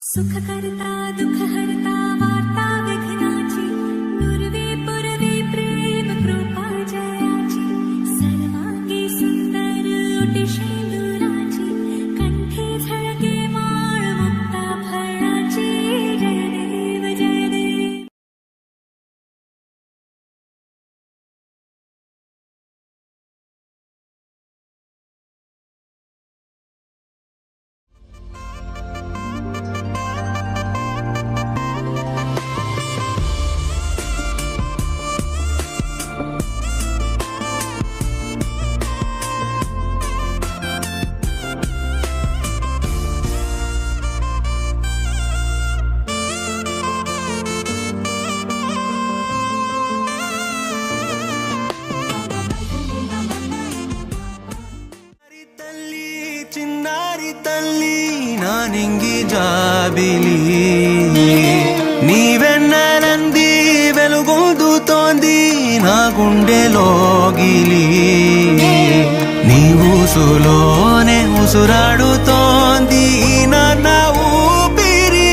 सुखकर्ता दुःखहर्ता वार्ता विघ्नाची नुरवे पुरवे प्रेम कृपा जयाची सर्वांगी सुंदर ओटी शेंदुराची कंठे झळके माळ मुक्ता फळाची जय देव जय देव. చిన్నారి తల్లి నా నింగి జాబిలి నీవెన్ననంది వెలుగొందుతోంది నా గుండెలోగిలి నీ ఊసులోనే ఉసురాడుతోంది నాన్న ఊపిరి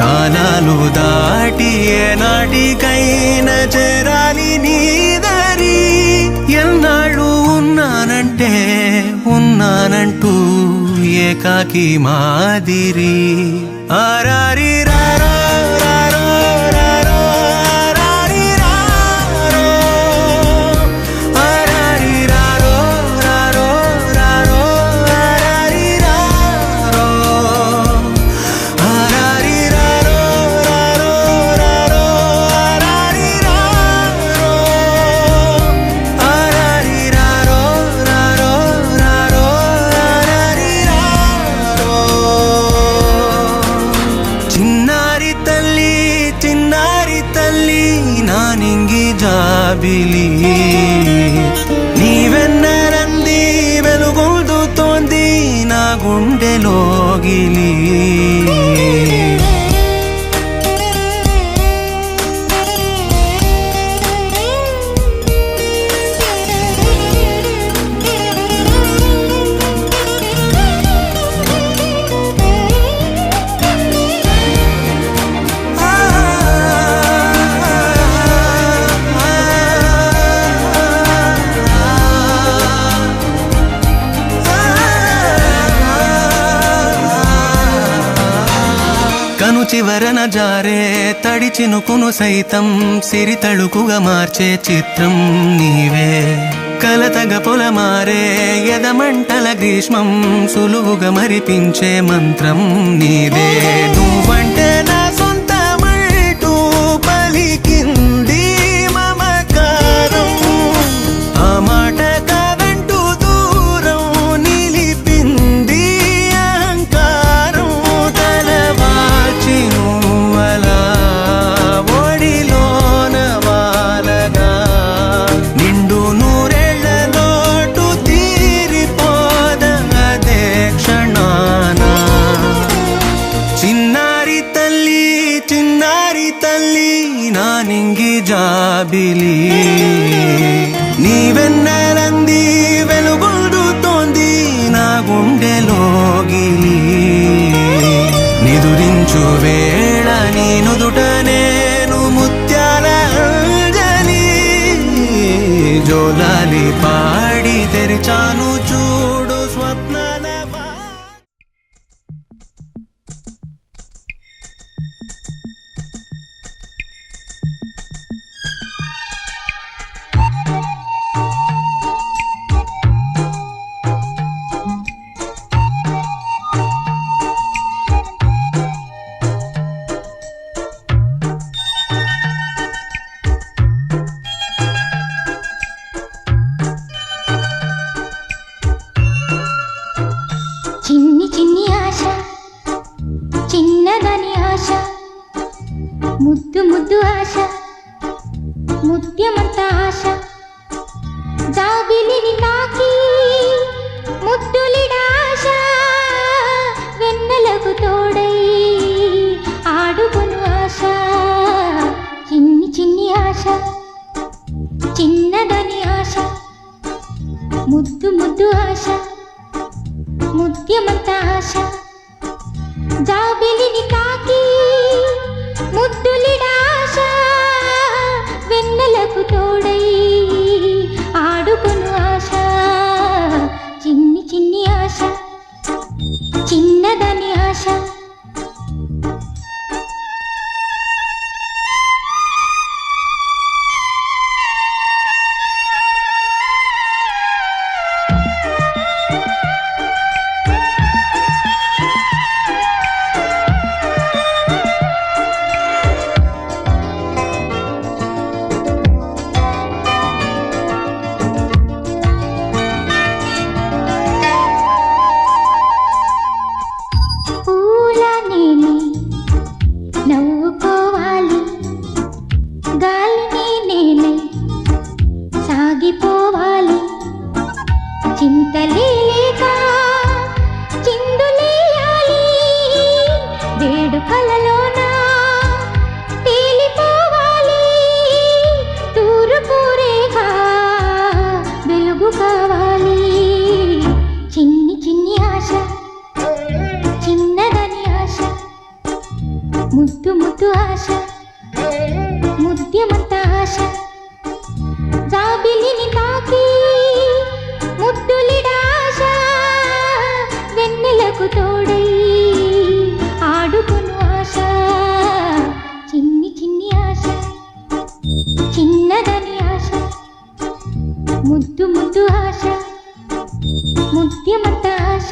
కాలాలు దాటి ఏనాటికైనా చేరాలి నీ దరి ఎన్నాళ్ళు ఉన్నానంటూ ఏకాకి మాదిరి ఆరారి రారో రారో రారో ఆరారి రారో ఆరారి రారో రారో రారో ఆరారి రారో ఆరారి రారో రారో రారో ఆరారి రారో ఆరారి రారో రారో రారో ఆరారి రారో. చిన్నారి తల్లి నా నింగి జాబిలి నీవెన్నరంది వెలుగొందుతోంది నా గుండెలోగిలి కను చివరన జారే తడి చినుకును సైతం సిరి తళుకుగా మార్చే చిత్రం నీవే కలతగ పొలమారే ఎదమంటల గ్రీష్మం సులువుగా మరిపించే మంత్రం నీదే నువ్వంటే నా సొంతమంటూ పలికింది మమకారం ఆ మాట కాదంటూ దూరం నిలిపింది అహంకారం తలవాచి నువ్వలా ఒడిలోన వాలగా నిండు నూరేళ్ల లోటు తీరిపోదదే క్షణాన చిన్నారి తల్లి నా నింగి జాబిలి నీవెన్నరంది వెలుగొందుతోంది నా గుండెలోగిలి నిదురించు వేళ నీ నుదుట నేను ముత్యాల అంజలి జోలాలి పాడి తెరిచాను చూడు స్వప్నాల చిన్ని చిన్ని ఆశ చిన్నదని ఆశ ముద్దు ముద్దు ఆశ ముత్యమంత ఆశ జాబిలిని తాకి ముద్దులిడ ఆశ వెన్నెలకు తోడై ఆడుకొను ఆశ చిన్ని చిన్ని ఆశ చిన్నదని ఆశ ముద్దు ముద్దు ఆశ ముత్యమంత ఆశ జాబిలిని తాకి ముద్దులిడాశ వెన్నెలకు తోడై ఆడుకొను ఆశ చిన్ని చిన్ని ఆశ చిన్నదని ఆశ నవ్వుకోవాలి గాలిని నేనై సాగిపోవాలి చింతలేక చిందులేయాలి వేడుకలలోన తేలిపోవాలి తూర్పురేగా వెలుగు కావాలి చిన్ని చిన్ని ఆశ చిన్నదని ఆశ ముద్దు ముద్దు ఆశ ముద్యమంత ఆశ జాబిలిని తాకి ముద్దులిడాశ వెన్నెలకు తోడై ఆడుకొను ఆశ చిన్ని చిన్ని ఆశ చిన్నదని ఆశ ముద్దు ముద్దు ఆశ ముద్యమంత ఆశ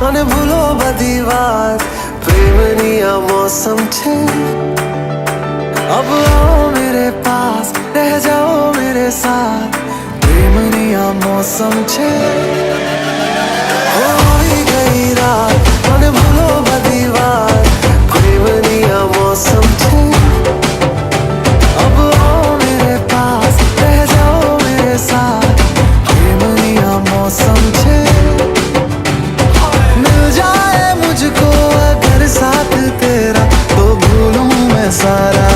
અને ભૂલો બધી વાત પ્રેમની આ મૌસમ છે अब आओ मेरे पास रह जाओ मेरे साथ प्रेमनी आ मौसम छे होई गई रात અને ભૂલો બધી વાત પ્રેમની आ मौसम छे अब आओ मेरे पास रह जाओ मेरे साथ प्रेमनी आ मौसम छे मिल जाए मुझको अगर साथ तेरा तो भूलूं मैं सारा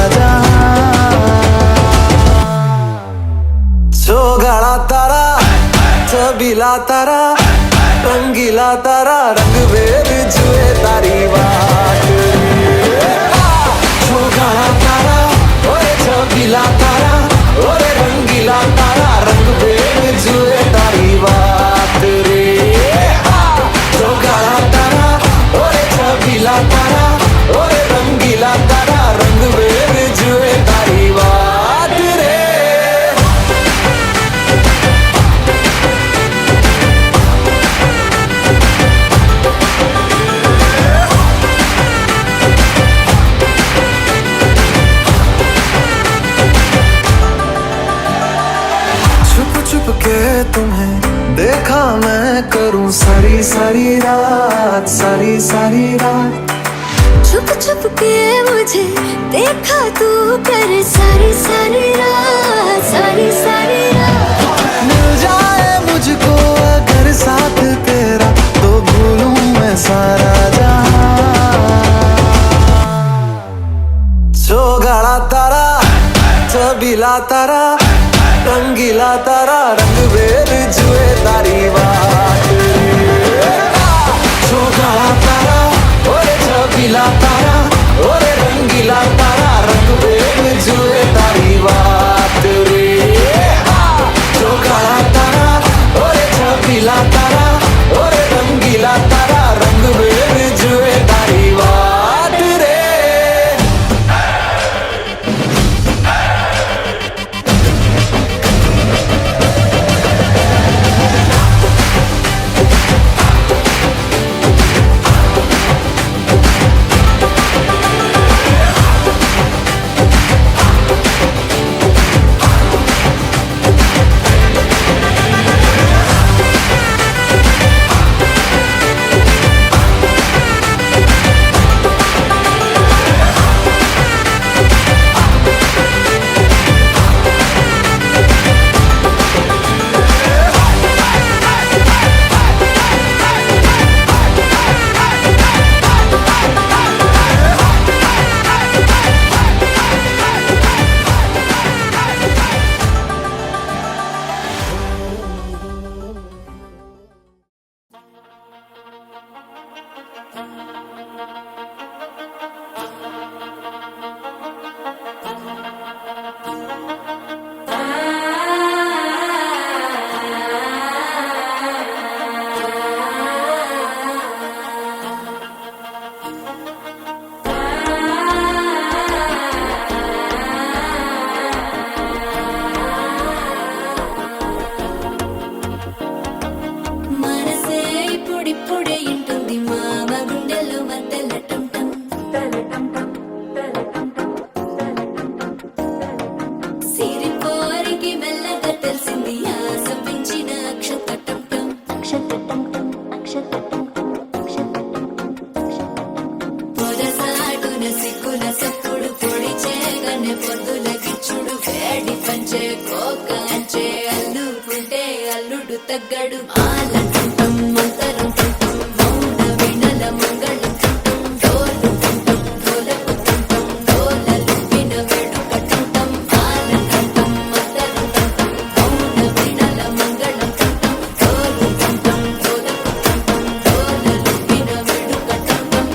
छबीला तारा रंगीला तारा रंग वेद जुए तारी बात छोगाड़ा तारा ओए छबीला तारा ओए रंगीला तारा रंग वेद जुए तारी बात रे छोगाड़ा तारा ओए छबीला तारा ओए रंगीला तारा रंग वेद जुए तारी बात रे के तुम्हें देखा मैं करूं सारी सारी रात सारी सारी रात छुप छुप के मुझे देखा तू कर सारी सारी रात सारी सारी रात मिल जाए मुझको अगर साथ तेरा तो भूलूं मैं सारा जहां छोगाड़ा तारा छबीला तारा रंगीला तारा रंग वेद जुए तारी बात छोगाड़ा तारा ओरे छबीला तारा ओरे रंगीला तारा रंग रंग बेर जुए तारी बात रे जो काला तारा ओरे छबीला तारा ओरे रंगीला तारा रंग बेर जुए तारी बात रे మనసే ఇప్పుడిప్పుడే ఇంటుంది మామ గుండెల్లో మధ్యలో టంటం సిరిపోరికి మెల్లగా తెలిసింది ఆశ పెంచిన అక్షతటం పొదసాటున సిక్కుల సప్పుడు పొడి చేయగానే పొద్దుల గిచ్చుడు వేడి పంచే కోక అంచే అల్లుకుంటే అల్లుడు తగ్గడు ఆలంటుంటం మంతరం టుంటం మౌన వినల మంగళం టుంటం డోలు టుంటం డోలకు టుంటం డోలలు విన వేడుక టుంటం ఆలంటుంటం మంతరం టుంటం మౌన వినల మంగళం టుంటం డోలు టుంటం డోలకు టుంటం డోలలు విన వేడుక టుంటం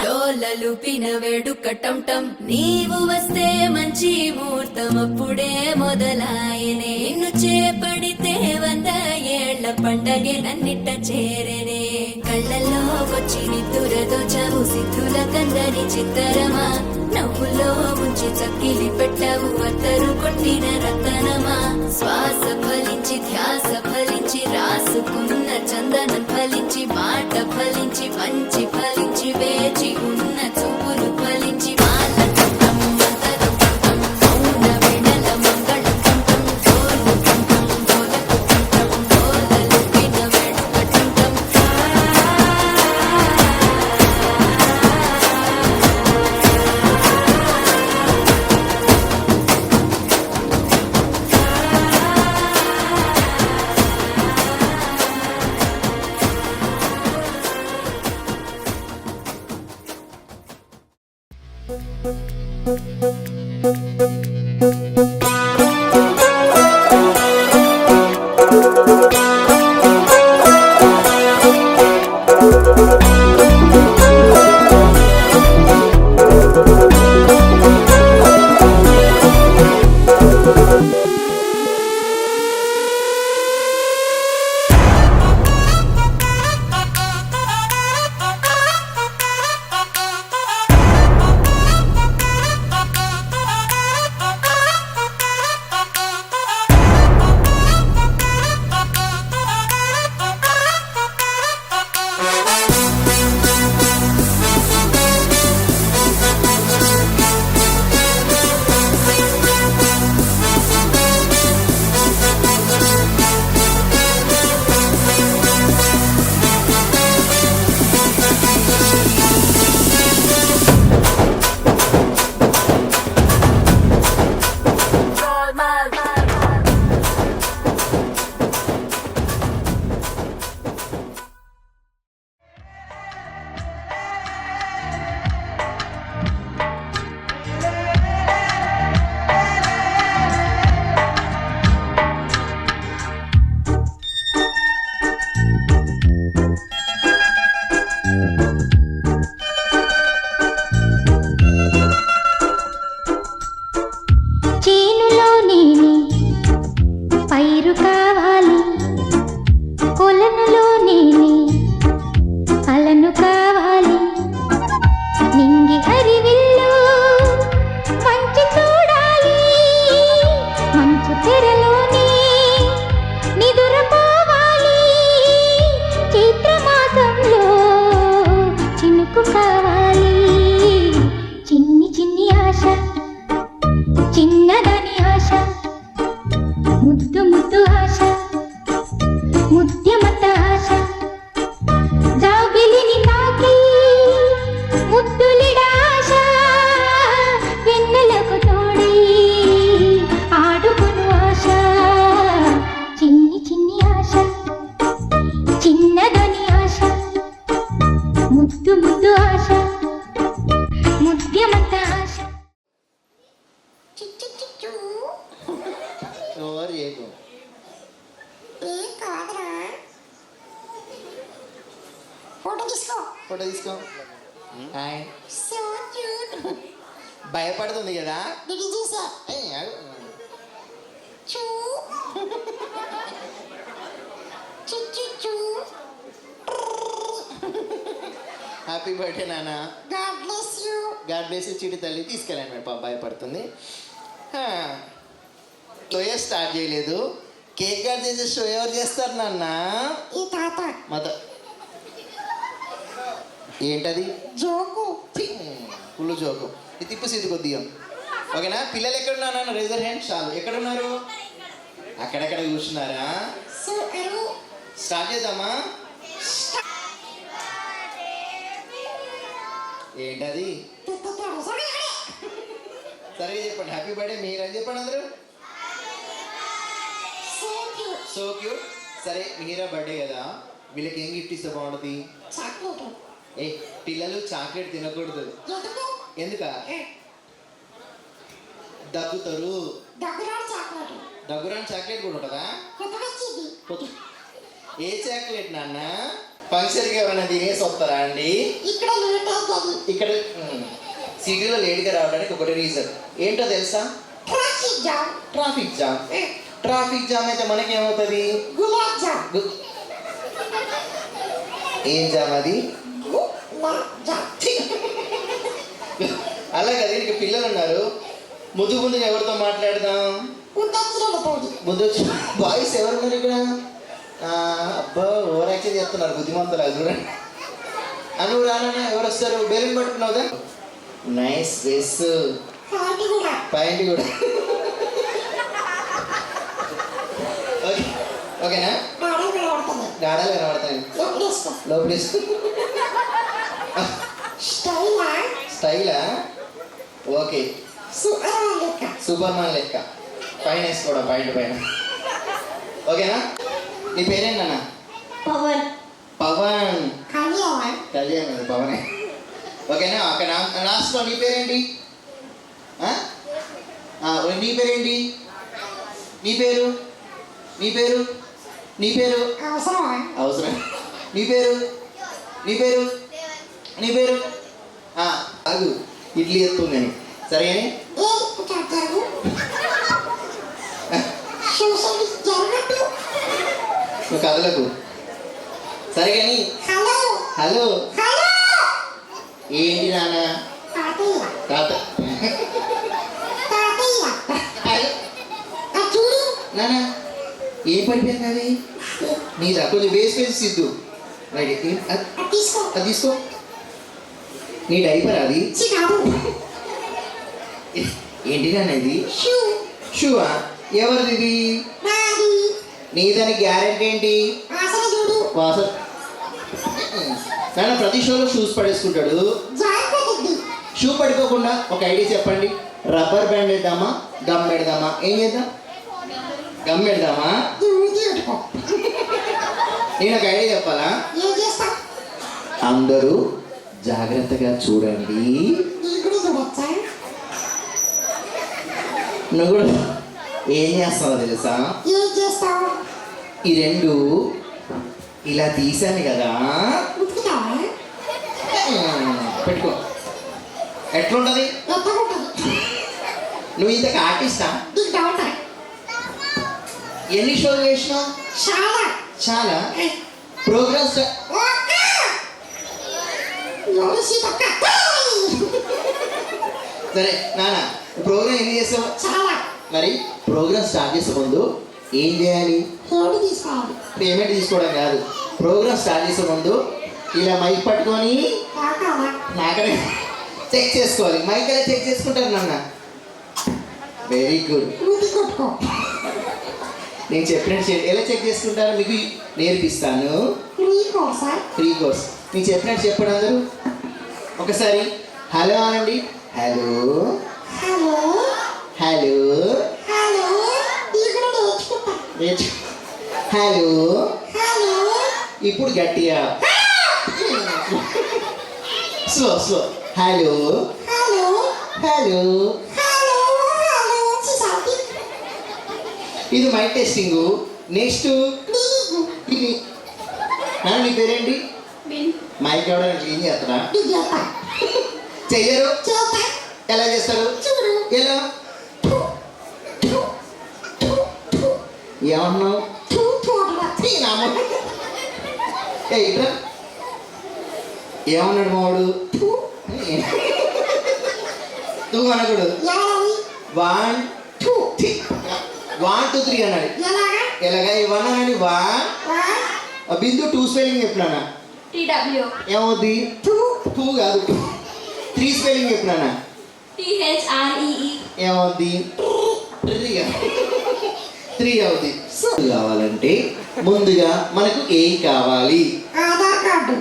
డోలలుపిన వేడుక టంటం నీవు వస్తే మంచి ముహూర్తం అప్పుడే మొదలాయనే నిన్ను చేపడితే 100 ఏళ్ల పండగే నన్నిట్ట చేరనే కళ్ళల్లో వచ్చి నిద్దురదో చవు సిద్ధుల కందని చిత్తరమా నవ్వులో ముంచి చక్కిలి పెట్టవు అత్తరు కొట్టిన రతనమా శ్వాస ఫలించి ధ్యాస ఫలించి రాసుకున్న చందనం ఫలించి మాట ఫలించి మంచి ఫలించి వేచి ఉన్న చూపులు ఫలించి మాల టుంటం మంతరం టుంటం మౌన వినల మంగళం టుంటం డోలు టుంటం డోలకు టుంటం డోలలు విన వేడుక టుంటం ఎవరు కావాలి కొలనులో నేనే అలను కావాలి నింగి హరివిల్లు మంచు చూడాలి మంచు తెరలోనే నిదురపోవాలి చైత్రమాసంలో చినుకు కావాలి చిన్ని చిన్ని ఆశ చిన్నదని ఆశ ముద్దు ముద్దు ఆశ ముద్యమత ఆశ జాబిలిని తాకి ముద్దులిడ ఆశ వెన్నెలకు తోడి ఆడుకును ఆశ చిన్ని చిన్ని ఆశ చిన్నదని ఆశ ముద్దు ముద్దు ఆశ ముద్యమత ఆశ ఓవర్ చేయకు. ఫోటో తీసుకో. హాయ్. భయపడుతుంది కదా. ఏయ్, ఆగు. హ్యాపీ బర్త్డే నాన్న. గాడ్ బ్లెస్ యూ చిటి తల్లి. తీసుకెళ్ళండి మేడం, పాప భయపడుతుంది. షోయే స్టార్ట్ చేయలేదు. కేక్ కట్ చేసే షో ఎవరు చేస్తారు నాన్న? ఈ తాత ఏంటది? Joke full joke. ఇది తిప్పు సీది కొద్దిగా. ఓకేనా? పిల్లలు ఎక్కడున్నారు నాన్న? Raise your hand. చాలు. ఎక్కడున్నారు? అక్కడెక్కడ కూర్చున్నారా? స్టార్ట్ చేద్దామా? ఏంటది? సరే చెప్పండి. హ్యాపీ బర్త్డే మీరని చెప్పండి అందరూ. So cute. సరే మీరా బర్త్డే కదా, వీళ్ళకి ఏం గిఫ్ట్ ఇస్తే బాగుంటుంది? ఏ పిల్లలు చాక్లెట్ తినకూడదు. ఎందుక? దగ్గుతారు. దగ్గురాని చాక్లెట్ కూడా ఉంటుందా? ఏ చాక్లెట్ నాన్న? ఫంక్షన్కి ఏమైనా తినేసి వస్తారా అండి? ఇక్కడ సిటీలో లేట్గా రావడానికి ఒకటి రీజన్ ఏంటో తెలుసా? Traffic jam. ట్రాఫిక్ జామ్ అయితే మనకేమవుతుంది? ఏం జామ్ అది? అలాగే దీనికి పిల్లలు ఉన్నారు. ముద్దు ముందు ఎవరితో మాట్లాడదాం? ముద్దు బాయ్స్ ఎవరున్నారు ఇక్కడ? అబ్బా ఓవర్ యాక్షన్ చేస్తున్నారు బుద్ధిమంతులు. అది చూడండి. అను రానా ఎవరు వస్తారు? బెలూన్ పట్టుకున్నావుదా? Nice dress. పాయింట్ కూడా. ఓకే ఓకేనా? గాడాలు కనబడతాయి. లోపల స్టైలా? ఓకే. సూపర్ మ్యాన్ లెక్క. పైన వేసుకోవడం పాయింట్ పైన. ఓకేనా? నీ పేరేంటన్నా? పవన్. పవన్. కళ్యాణ్ పవనే. ఓకేనా? అక్కడ లాస్ట్లో నీ పేరేంటి? నీ పేరేంటి? నీ పేరు? నీ పేరు? నీ పేరు? అవసరం. నీ పేరు? నీ పేరు? నీ పేరు? ఆగు, ఇడ్లీ ఎత్తుందని. సరే నువ్వు కదలకు. సరే కానీ హలో ఏంటి నాన్న? తాత నాన్న ఏం పడిపోయింది అది? నీదా? కొంచెం వేసి సిద్ధు. రైట్. అది తీసుకో. నీ డైపర్ అది? ఏంటి నాన్న ఇది? షూవా? ఎవరిది ఇది? నీదని గ్యారెంటీ ఏంటి? వాసన. నాన్న ప్రతి షోలో షూస్ పడేసుకుంటాడు. షూ పడిపోకుండా ఒక ఐడియా చెప్పండి. రబ్బర్ బ్యాండ్ వేద్దామా, గమ్ పెడదామా? ఏం చేద్దాం? గమ్ పెడదామా? నేను ఒక ఐడియా చెప్పాలా? అందరూ జాగ్రత్తగా చూడండి. నువ్వు కూడా ఏం చేస్తావో తెలుసా? ఈ రెండు ఇలా తీసాను కదా, పెట్టుకో. ఎట్లుంటది? నువ్వు ఇంతకు ఆర్టిస్టా? ఎన్ని షోలు చేసినావు? చాలా చాలా. ప్రోగ్రామ్స్ ఒక్క ఎవరు సీతక్క సరే నాన్న, ప్రోగ్రామ్ ఎన్ని చేస్తావు? చాలా మరి ప్రోగ్రామ్ స్టార్ట్ చేసే ముందు ఏం చేయాలి? ఏడు తీసుకోవాలి పేమెంట్ తీసుకోవడం కాదు, ప్రోగ్రామ్ స్టార్ట్ చేసే ముందు ఇలా మైక్ పట్టుకొని కాకాలా నాకనే చెక్ చేసుకోవాలి. మైక్ ఎలా చెక్ చేసుకుంటారు నాన్న? Very good. మూతి కొట్టుకో నేను చెప్పినట్టు ఎలా చెక్ చేసుకుంటారో మీకు నేర్పిస్తాను. ఫ్రీ కోర్సా ఫ్రీ కోర్స్. నేను చెప్పినట్టు చెప్పండి అందరూ ఒకసారి. హలో అనండి. హలో హలో హలో హలో ఇది కూడా నేర్చుకుంటా హలో. హలో ఇప్పుడు గట్టిగా slow slow. Hello hello hello. Hello hello చూసాటి ఇది మైక్ టెస్టింగ్. నెక్స్ట్ ఇది నాన్న, నీ పేరేంటి? మైక్ ఎవడని క్లీన్ చేస్తారా? బిడ్డప్ప చెయ్యరు. చేత ఎలా చేస్తారు? చూడు ఎలా? ఏమన్నావు? చూడరా ఏ ఇట్రా. ఏమన్నాడు మావాడు? నువ్వు అనకూడదు. ఎవరి 1 2 3 1 2 3 అన్నాడు. ఎలాగా ఎలాగా? 1 అనండి. 1 బిందు 2 స్పెల్లింగ్ చెప్పినానా? TW ఏమవుద్ది? 2 కాదు, 3 స్పెల్లింగ్ చెప్పినానా? THREE ఏమవుద్ది? 3 అవుద్ది. కావాలంటే ముందుగా మనకు ఏం కావాలి? ఆధార్ కార్డు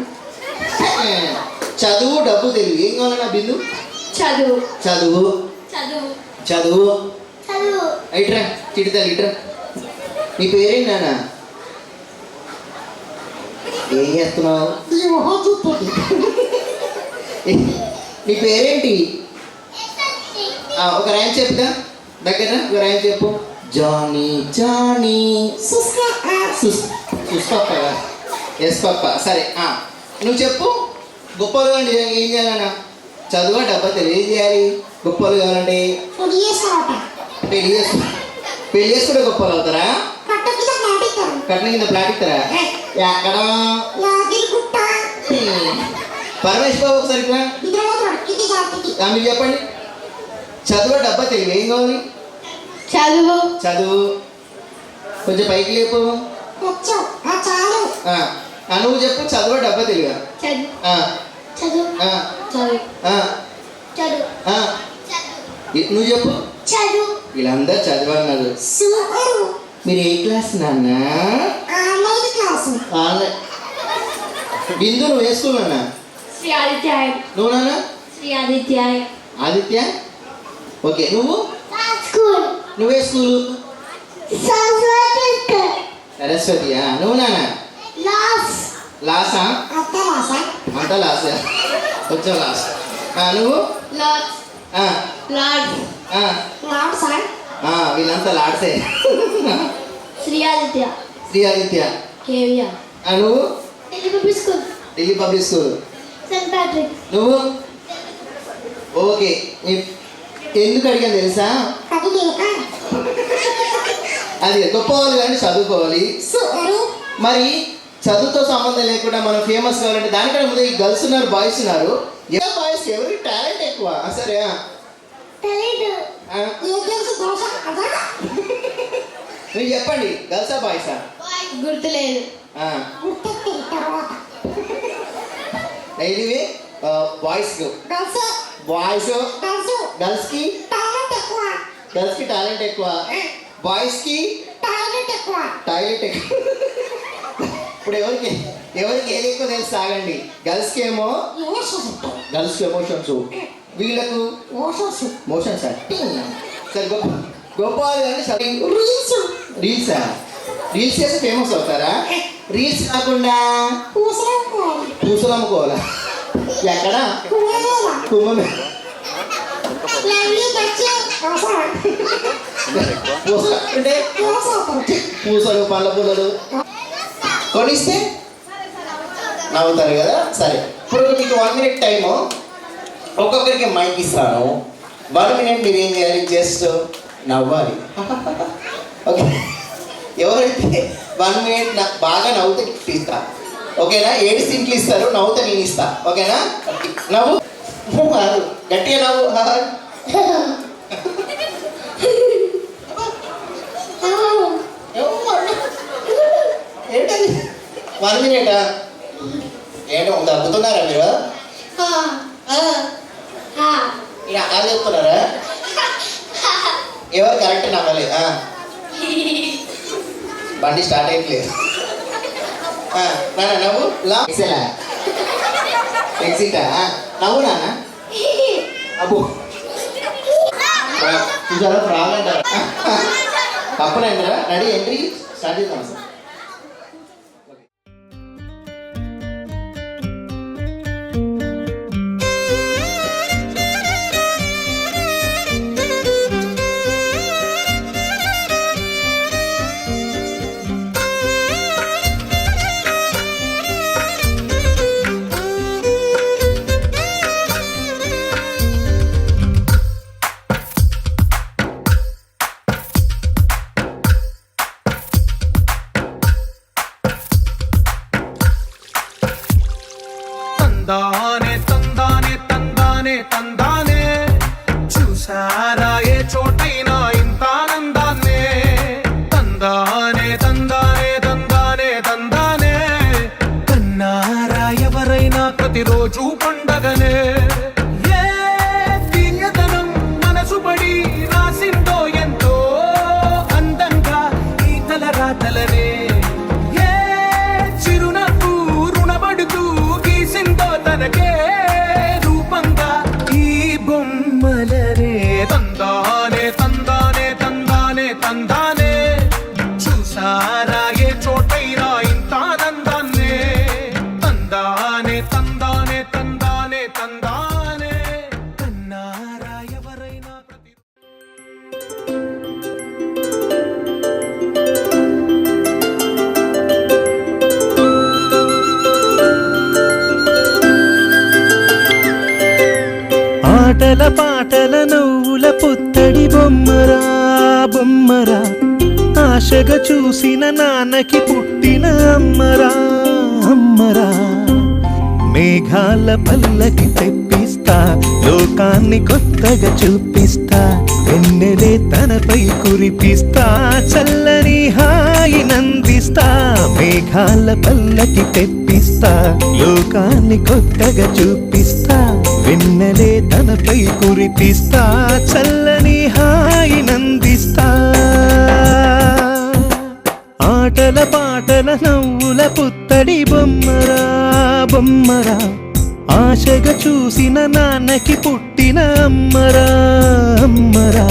చదువు, డబ్బు, తెలివి. ఏం కావాలన్నా బిందు? చదువు చదువు చదువు చదువు. చదువు ఇట్రా చిడితాలి ఇట్రా. నీ పేరేంటి నాన్న? ఏం చేస్తున్నావు? ఈ ఊహ చూపేది నీ పేరేంటి? ఒక రైమ్ చెప్పుదా దగ్గర. ఒక రైమ్ చెప్పు. Johnny Johnny సుస్పప్ప. ఎస్ పప్ప. సరే నువ్వు చెప్పు. గొప్పలు కావాలంటే ఏం చేయాలన్నా? చదువు, డబ్బా, తెలివి. ఏం చేయాలి? గొప్పలు కావాలంటే పెళ్లి చేసుకుంటే గొప్పలు అవుతారా? కట్న కింద ప్లాట్ ఇస్తారా? ఎక్కడ? పరమేష్ బాబు ఒకసారి ఇక్కడ. మీరు చెప్పండి. చదువు, డబ్బా, తెలివి. ఏం కావాలి? చదువు చదువు. కొంచెం పైకి లేపు. నువ్వు చెప్పు. చదువు, డబ్బా, తెలివి. చదువు నువ్వు చెప్పు. చదువు వీళ్ళందరూ చదువు అన్నారు. మీరు ఏ క్లాస్ నాన్న? Class online. బిందు నువ్వు ఏ స్కూల్ అన్నా? శ్రీ ఆదిత్యాయ నువ్వు నాన్న? శ్రీ ఆదిత్యాయ ఆదిత్య. ఓకే. నువ్వు? స్కూల్ నువ్వే స్కూలు? సరస్వతి సరస్వతియా? నువ్వు నాన్న? లాస్ లాసా? అత్తలాసా అంతా లాసా? కొంచెం లాస్. నువ్వు? లార్డ్స్ లార్డ్స్ లాడ్సా వీళ్ళంతా లాడ్సే. శ్రీ ఆదిత్య శ్రీ ఆదిత్య. కేవియా నువ్వు? Delhi public school Delhi public school. Saint Patrick. నువ్వు? ఓకే. ఎందుకు అడిగాను తెలుసా? అది లేక అది గొప్పవాళ్ళు కానీ చదువుకోవాలి. మరి చదువుతో సంబంధం లేకుండా మనం ఫేమస్ కావాలంటే దానికంటే ముందు ఈ గర్ల్స్ ఉన్నారు, బాయ్స్ ఉన్నారు. బాయ్స్ ఎవరికి టాలెంట్ ఎక్కువ? సరే తెలీదు మీరు చెప్పండి. గర్ల్సా బాయ్సా? గుర్తులేదు. ఎనీవే బాయ్స్ బాయ్స్ గర్ల్స్ కి టాలెంట్ ఎక్కువ, బాయ్స్ కి టాయిలెట్ ఎక్కువ. ఇప్పుడు ఎవరికి ఏది ఎక్కువ తెలుసు? ఆగండి. గర్ల్స్ కి ఏమో ఎమోషన్స్, వీళ్ళకు మోషన్స్. సరే గొప్ప రీల్సా? రీల్స్ చేసి ఫేమస్ అవుతారా? రీల్స్ కాకుండా పూసలు అమ్ముకోవాలా? ఎక్కడ? కుంభమే. అంటే పూసలు, పళ్ళ పూలలు కొనిస్తే నవ్వుతారు కదా. సరే ఇప్పుడు మీకు 1 minute టైము. ఒక్కొక్కరికి మైక్ ఇస్తాను. 1 minute మీరు ఏం చేయాలి? జస్ట్ నవ్వాలి. ఓకే. 1 మినిట్ బాగా నవ్వుతే గిఫ్ట్ ఇస్తా, ఓకేనా? 7 సింట్లు ఇస్తారు, నవ్వుతే నేను ఇస్తా, ఓకేనా? నవ్వు గట్టిగా నవ్వు. ఏంటది 1 మినిటా? ఏంటో తగ్గుతున్నారా మీరు? ఇక అది చెప్తున్నారా? ఎవరు కరెక్ట్ నమ్మలేదు. బండి స్టార్ట్ అయ్యట్లేదు. నాన్న నవ్వు. ఎగ్జిటా? నవ్వు నాన్న. అబ్బో చూసారా ఫ్రాగ్ అంటారా? తప్పనంటారా? రెడీ ఎంట్రీ స్టార్ట్ చేద్దాం సార్. తందానే తందానే తందానే తందానే చూసారా ఏ చోటైనా ఇంత ఆనందాన్నే తందానే తందానే తందానే తందానే కన్నారా ఎవరైనా ప్రతిరోజు పండగనే ఏ తీయదనం మనసు పడి రాసిందో ఎంతో అందంగా ఈ తలరాతలనే తనకే రూపంగా ఈ బొమ్మలనే తందానే తందానే తందానే తందానే చూసారా ఏ చోటైనా ఇంత ఆనందాన్నే తందానే తందానే తందానే తందానే కన్నారా ఎవరైనా ప్రతి ఆటల పాటల నవ్వుల పుత్తడి బొమ్మరా బొమ్మరా, ఆశగా చూసిన నాన్నకి పుట్టిన అమ్మరా అమ్మరా. మేఘాల పల్లకి తెప్పిస్తా, లోకాన్ని కొత్తగా చూపిస్తా, వెన్నెలే తనపై కురిపిస్తా, చల్లని హాయి నందిస్తా. మేఘాల పల్లకి తెప్పిస్తా, లోకాన్ని కొత్తగా చూపిస్తా, వెన్నెలే తనపై కురిపిస్తా, చల్లని హాయి నందిస్తా. ఆటల పాటల నవ్వుల పుత్తడి బొమ్మరా బొమ్మరా, ఆశగా చూసిన నాన్నకి పుట్టిన అమ్మరా అమ్మరా.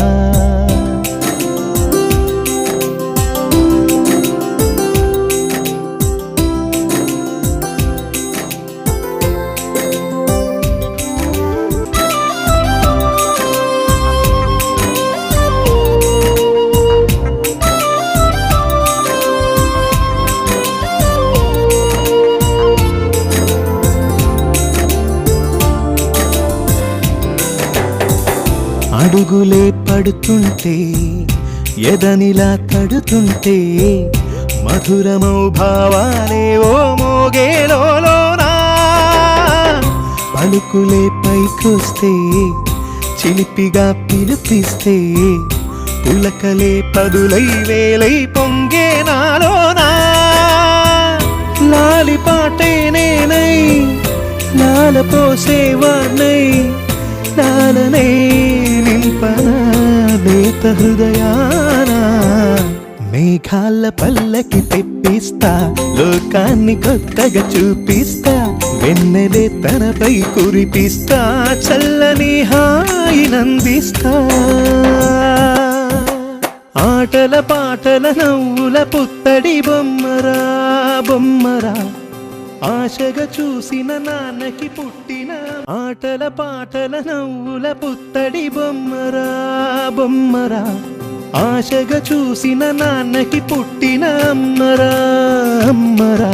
అడుగులే పడుతుంటే ఎదనిలా తడుతుంటే, మధురమౌ భావాలే ఓ మోగేలోనా. పలుకులే పైకొస్తే చిలిపిగా పిలిపిస్తే, పులకలే పదులై వేలై పొంగే నాలోనా. లాలి పాటే నేనై లాల పోసేవాణ్ణై, లాలనే నింపనా నేత హృదయాన. మేఘాల పల్లకి తెప్పిస్తా, లోకాన్ని కొత్తగా చూపిస్తా, వెన్నెలే తనపై కురిపిస్తా, చల్లని హాయి నందిస్తా. ఆటల పాటల నవ్వుల పుత్తడి బొమ్మరా బొమ్మరా, ఆశగా చూసిన నాన్నకి పుట్టిన. ఆటల పాటల నవ్వుల పుత్తడి బొమ్మరా బొమ్మరా, ఆశగా చూసిన నాన్నకి పుట్టిన అమ్మరా అమ్మరా.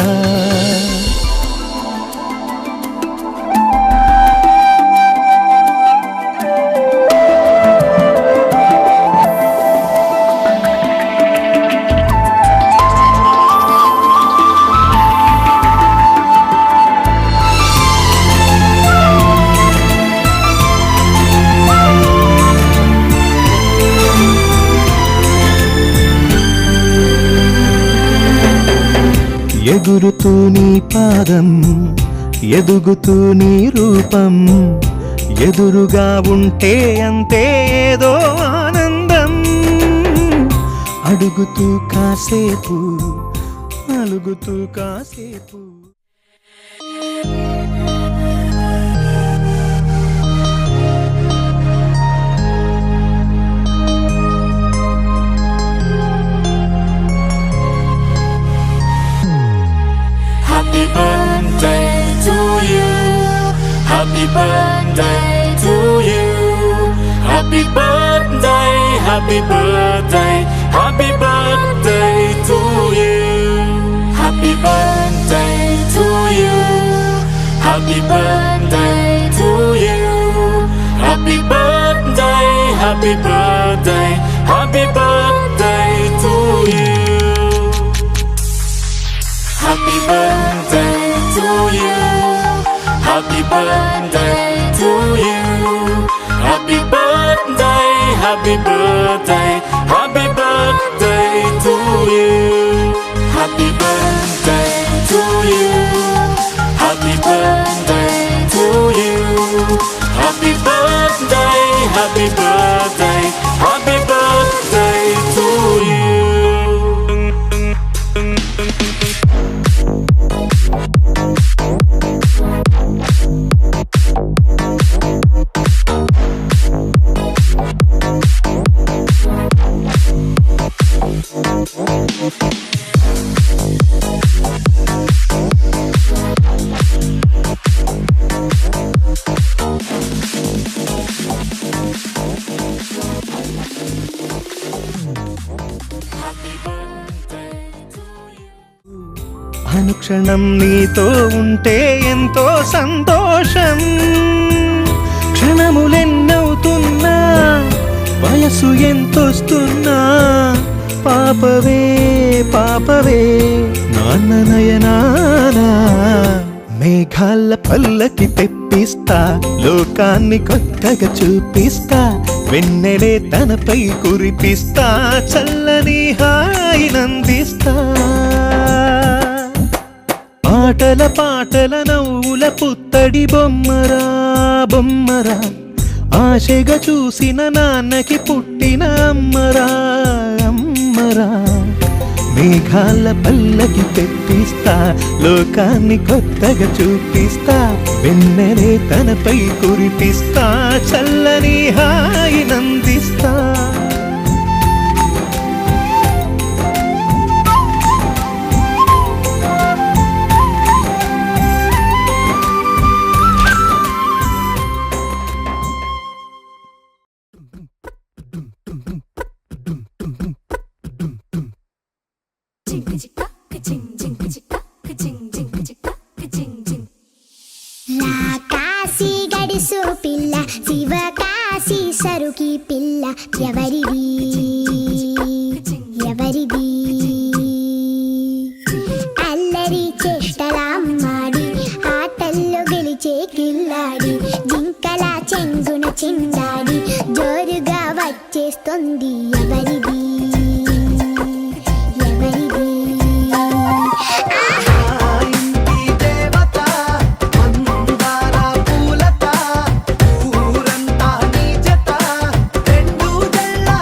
ఎగురుతూ నీ పాదం ఎదుగుతూ నీ రూపం ఎదురుగా ఉంటే అంతే ఏదో ఆనందం అడుగుతూ కాసేపు అలుగుతూ కాసేపు Happy birthday to you. Happy birthday to you. Happy birthday, happy birthday, happy birthday to you. Happy birthday to you. Happy birthday to you. Happy birthday, happy birthday, happy birthday to you. Happy birthday to you. Happy birthday to you. Happy birthday, happy birthday, happy birthday to you. Happy birthday to you. Happy birthday to you. Happy birthday, happy birthday, happy birthday to you. అనుక్షణం నీతో ఉంటే ఎంతో సంతోషం క్షణములెన్నవుతున్నా వయసు ఎంతొస్తున్నా పాపవే పాపవే నాన్న నయనానా మేఘాల పల్లకి తెప్పిస్తా లోకాన్ని కొత్తగా చూపిస్తా వెన్నెలే తనపై కురిపిస్తా చల్లని హాయినందిస్తా ఆటల పాటల నవ్వుల పుత్తడి బొమ్మరా బొమ్మరా ఆశగా చూసిన నాన్నకి పుట్టిన అమ్మరా అమ్మరా మేఘాల పల్లకి తెప్పిస్తా లోకాన్ని కొత్తగా చూపిస్తా వెన్నెలే తనపై కురిపిస్తా చల్లని హాయినందిస్తా కాశీ గడిసు పిల్ల శివ కాశీ సరుకి పిల్ల ఎవరిది ఎవరిది అల్లరి చేష్టలామ్మాడి ఆటల్లో గెలిచే కిల్లాడి జింకల చెంగున చిందాడి జోరుగా వచ్చేస్తుంది ఎవరిది ఎవరిది పూలత ఊరంతా నీ జత రెండు జల్లా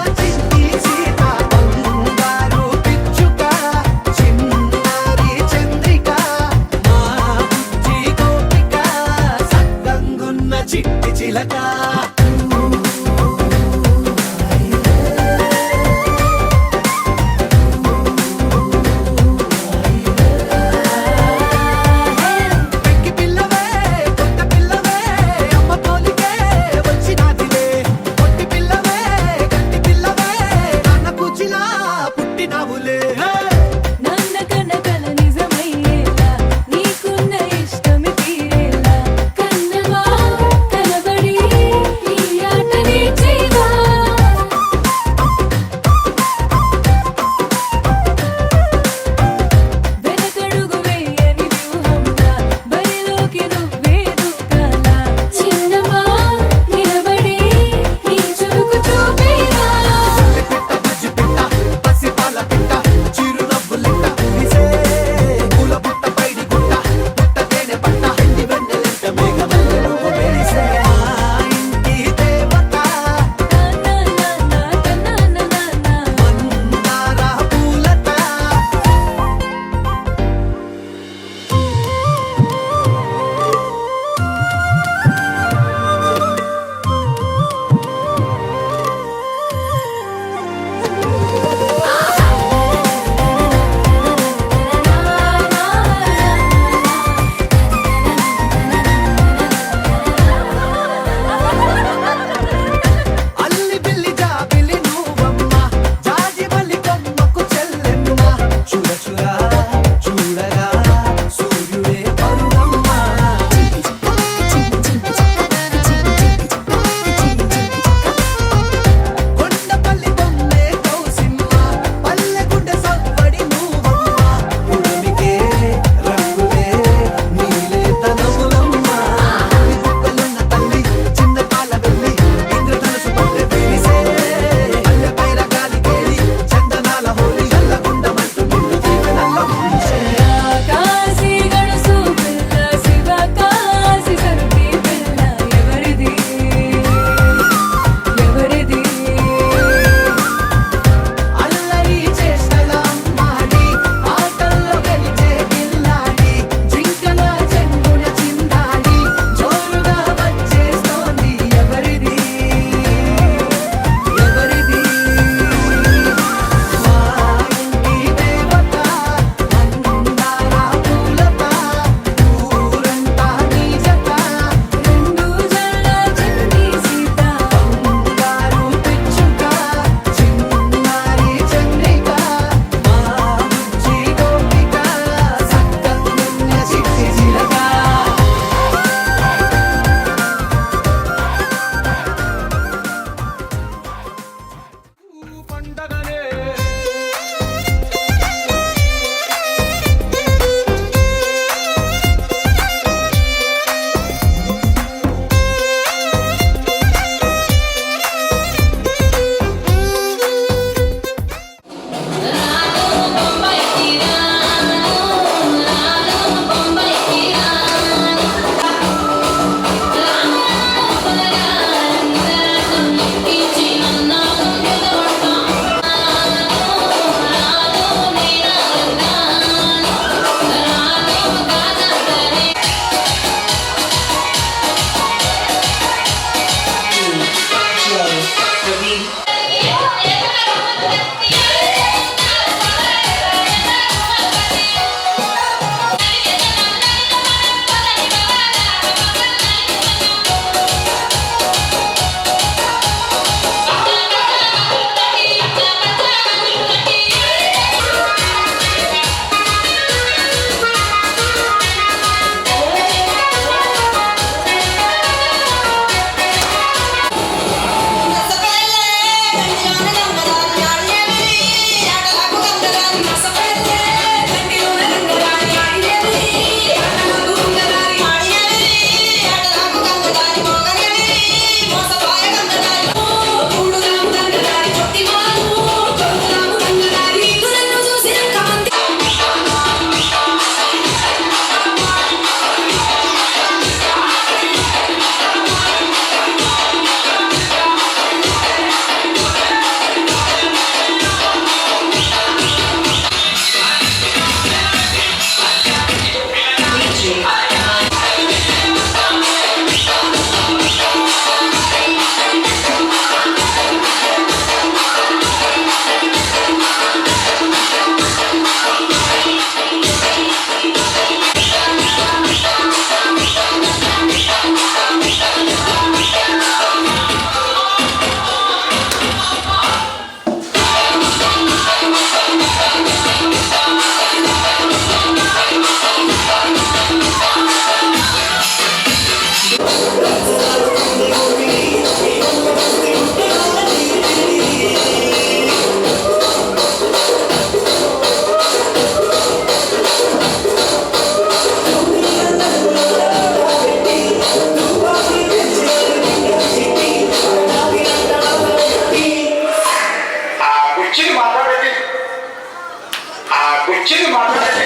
వచ్చింది మాట్లాడండి.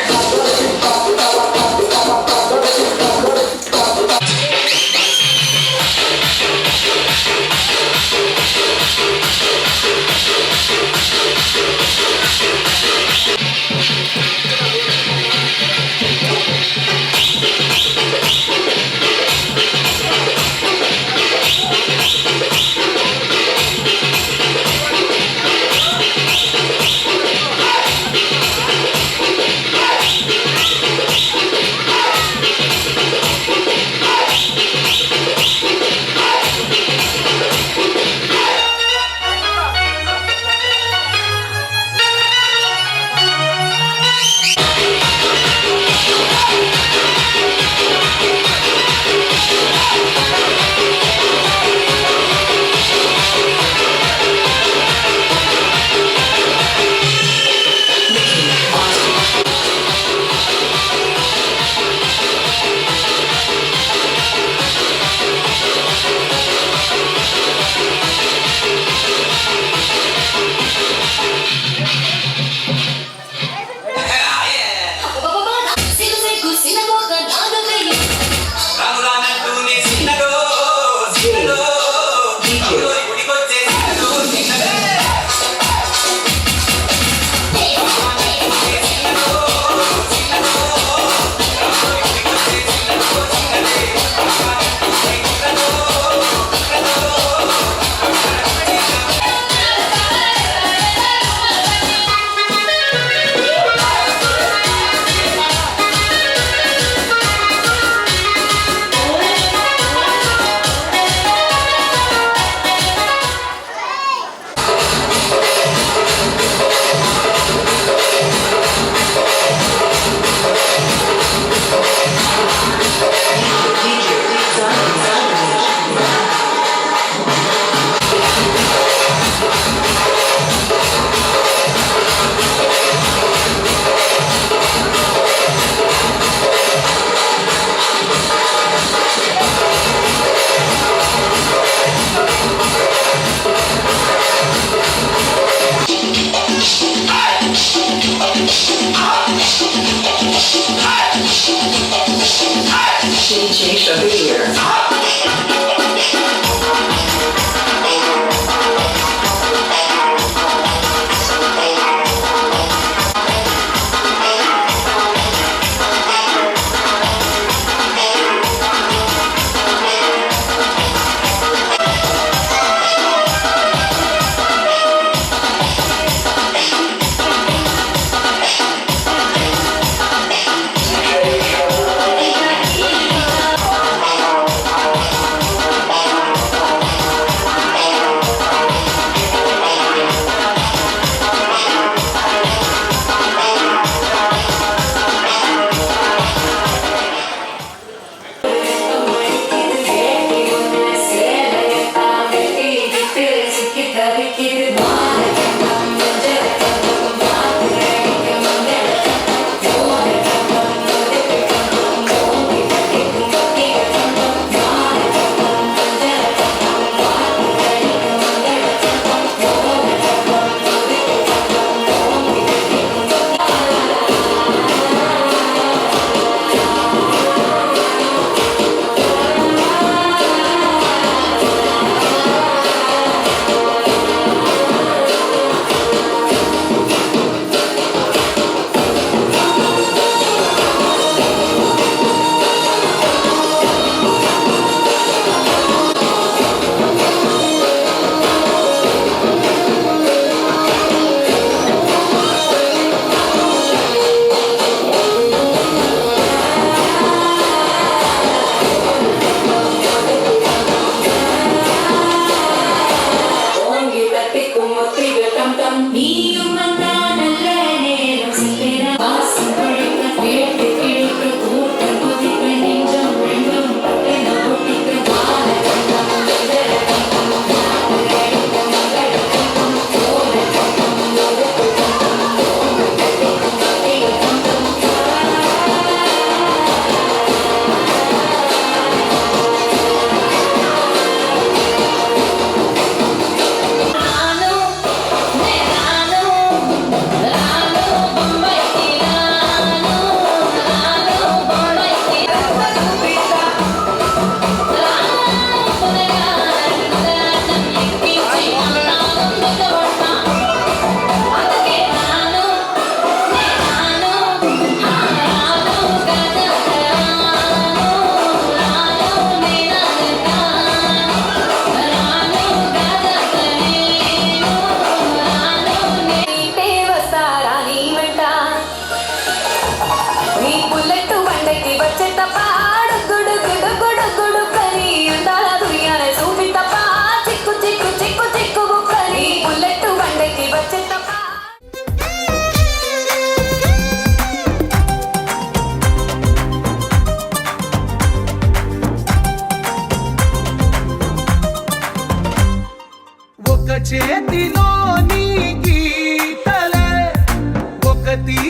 ప్రతి